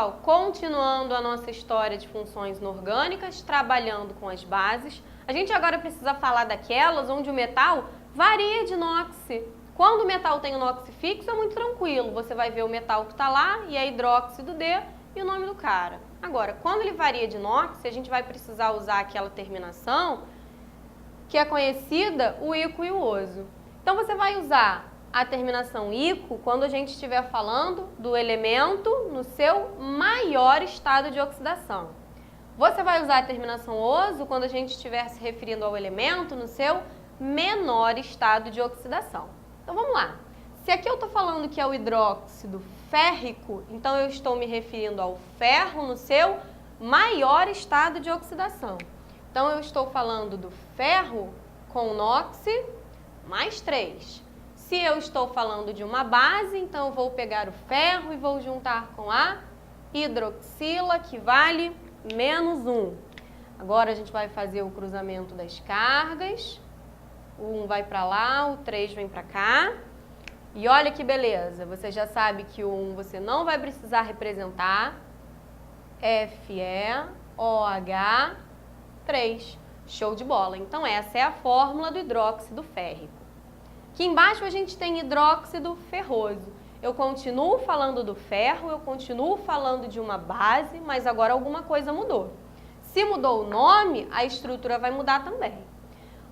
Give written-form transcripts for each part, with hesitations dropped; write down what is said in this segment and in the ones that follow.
pessoal, continuando a nossa história de funções inorgânicas, trabalhando com as bases, a gente agora precisa falar daquelas onde o metal varia de NOx. Quando o metal tem o NOx fixo, é muito tranquilo, você vai ver o metal que está lá e é hidróxido de e o nome do cara. Agora, quando ele varia de NOx, a gente vai precisar usar aquela terminação que é conhecida, o ico e o oso. Então você vai usar a terminação ico quando a gente estiver falando do elemento no seu maior estado de oxidação. Você vai usar a terminação oso quando a gente estiver se referindo ao elemento no seu menor estado de oxidação. Então vamos lá. Se aqui eu estou falando que é o hidróxido férrico, então eu estou me referindo ao ferro no seu maior estado de oxidação. Então eu estou falando do ferro com NOx mais 3. Se eu estou falando de uma base, então eu vou pegar o ferro e vou juntar com a hidroxila, que vale menos 1. Agora a gente vai fazer o cruzamento das cargas. O 1 vai para lá, o 3 vem para cá. E olha que beleza, você já sabe que o 1 você não vai precisar representar. FeOH3. Show de bola. Então essa é a fórmula do hidróxido férrico. Aqui embaixo a gente tem hidróxido ferroso. Eu continuo falando do ferro, eu continuo falando de uma base, mas agora alguma coisa mudou. Se mudou o nome, a estrutura vai mudar também.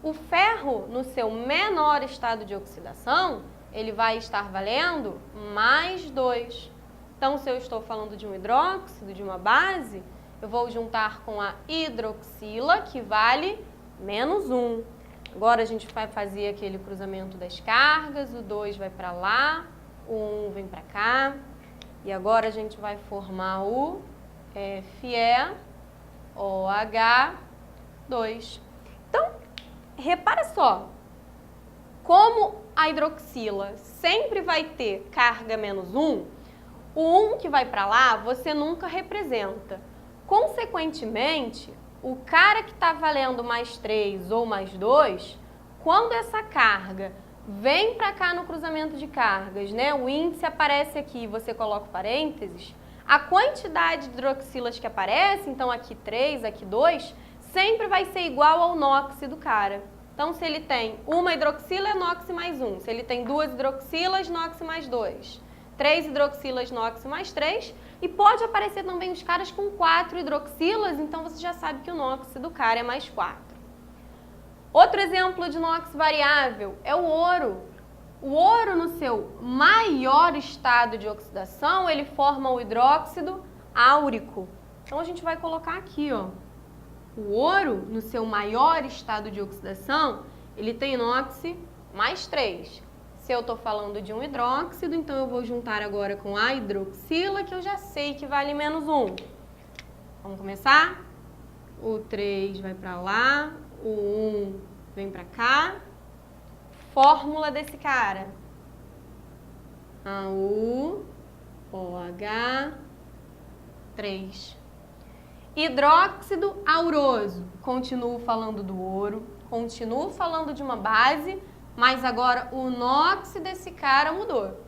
O ferro, no seu menor estado de oxidação, ele vai estar valendo mais 2. Então, se eu estou falando de um hidróxido, de uma base, eu vou juntar com a hidroxila, que vale menos 1. Agora a gente vai fazer aquele cruzamento das cargas, o 2 vai para lá, o 1 vem para cá. E agora a gente vai formar o FeOH2. Então, repara só, como a hidroxila sempre vai ter carga menos 1, o 1 que vai para lá você nunca representa. Consequentemente, o cara que está valendo mais 3 ou mais 2, quando essa carga vem para cá no cruzamento de cargas, né? O índice aparece aqui, você coloca parênteses, a quantidade de hidroxilas que aparece, então aqui 3, aqui 2, sempre vai ser igual ao NOx do cara. Então, se ele tem uma hidroxila, é NOx mais 1. Se ele tem 2 hidroxilas, NOx mais 2. 3 hidroxilas, NOx mais 3. E pode aparecer também os caras com 4 hidroxilas, então você já sabe que o NOx do cara é mais 4. Outro exemplo de NOx variável é o ouro. O ouro, no seu maior estado de oxidação, ele forma o hidróxido áurico. Então, a gente vai colocar aqui, ó. O ouro, no seu maior estado de oxidação, ele tem NOx mais 3. Se eu estou falando de um hidróxido, então eu vou juntar agora com a hidroxila, que eu já sei que vale menos 1. Vamos começar? O 3 vai para lá, o 1 vem para cá. Fórmula desse cara. AuOH3. Hidróxido auroso. Continuo falando do ouro, continuo falando de uma base, mas agora o NOx desse cara mudou.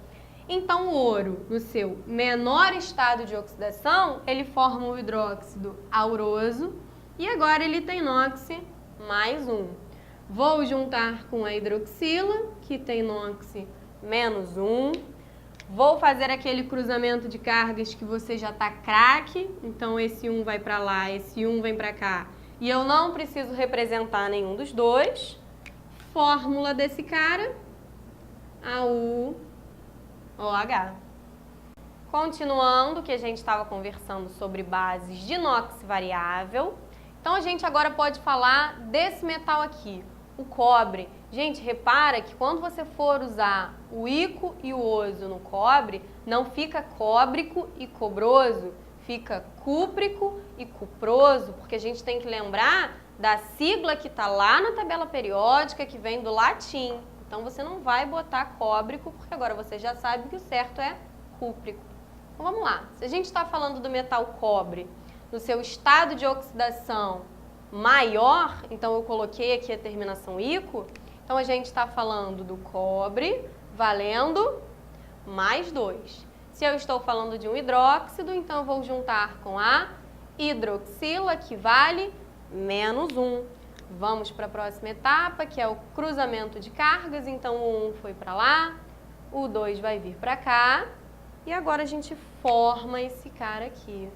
Então, o ouro, no seu menor estado de oxidação, ele forma o hidróxido auroso e agora ele tem NOx mais 1. Vou juntar com a hidroxila, que tem NOx menos 1. Vou fazer aquele cruzamento de cargas que você já está craque. Então, esse 1 vai para lá, esse 1 vem para cá. E eu não preciso representar nenhum dos dois. Fórmula desse cara, AuOH. Continuando, que a gente estava conversando sobre bases de NOx variável. Então, a gente agora pode falar desse metal aqui, o cobre. Gente, repara que quando você for usar o ico e o oso no cobre, não fica cóbrico e cobroso, fica cúprico e cuproso, porque a gente tem que lembrar da sigla que está lá na tabela periódica, que vem do latim. Então, você não vai botar cóbrico, porque agora você já sabe que o certo é cúprico. Então, vamos lá. Se a gente está falando do metal cobre, no seu estado de oxidação maior, então eu coloquei aqui a terminação ico, então a gente está falando do cobre valendo mais 2. Se eu estou falando de um hidróxido, então eu vou juntar com a hidroxila, que vale menos 1. Vamos para a próxima etapa, que é o cruzamento de cargas. Então, o 1 foi para lá, o 2 vai vir para cá. E agora a gente forma esse cara aqui,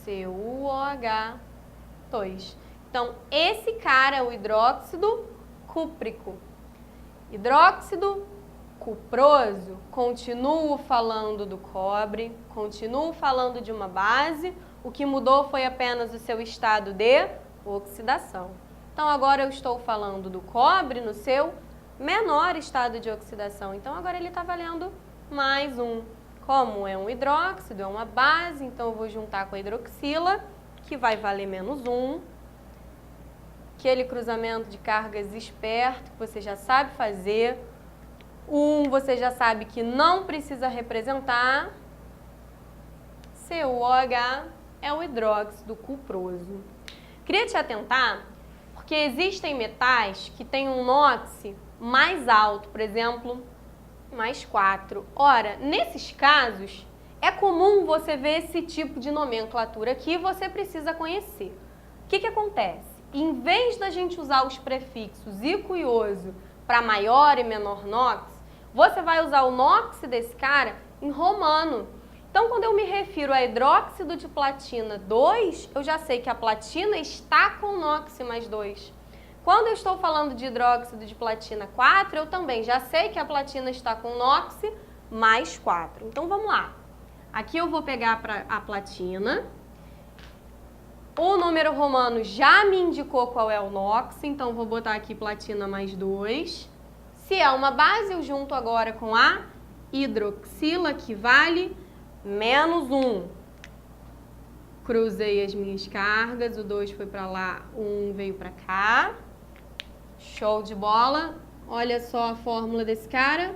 CuOH2. Então, esse cara é o hidróxido cúprico. Hidróxido cuproso, continuo falando do cobre, continuo falando de uma base, o que mudou foi apenas o seu estado de oxidação. Então, agora eu estou falando do cobre no seu menor estado de oxidação. Então, agora ele está valendo mais 1. Como é um hidróxido, é uma base, então eu vou juntar com a hidroxila, que vai valer menos 1. Aquele cruzamento de cargas esperto que você já sabe fazer. O 1 você já sabe que não precisa representar. CuOH é o hidróxido cuproso. Queria te atentar, porque existem metais que têm um NOx mais alto, por exemplo, mais 4. Ora, nesses casos, é comum você ver esse tipo de nomenclatura que você precisa conhecer. O que acontece? Em vez da gente usar os prefixos ico e oso para maior e menor NOx, você vai usar o NOx desse cara em romano. Então, quando eu me refiro a hidróxido de platina 2, eu já sei que a platina está com NOx mais 2. Quando eu estou falando de hidróxido de platina 4, eu também já sei que a platina está com NOx mais 4. Então, vamos lá. Aqui eu vou pegar a platina. O número romano já me indicou qual é o NOx, então vou botar aqui platina mais 2. Se é uma base, eu junto agora com a hidroxila, que vale menos 1. Cruzei as minhas cargas, o 2 foi para lá, o 1 veio para cá. Show de bola. Olha só a fórmula desse cara.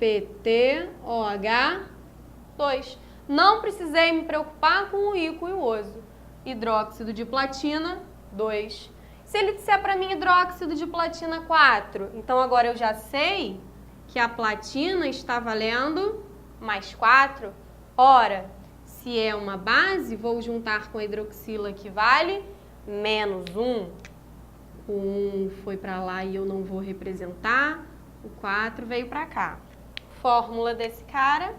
PtOH2. Não precisei me preocupar com o ico e o oso. Hidróxido de platina 2. Se ele disser para mim hidróxido de platina 4, então agora eu já sei que a platina está valendo mais 4. Ora, se é uma base, vou juntar com a hidroxila, que vale menos 1. O 1 foi para lá e eu não vou representar. O 4 veio para cá. Fórmula desse cara.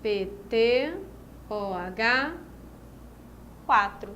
PtOH4.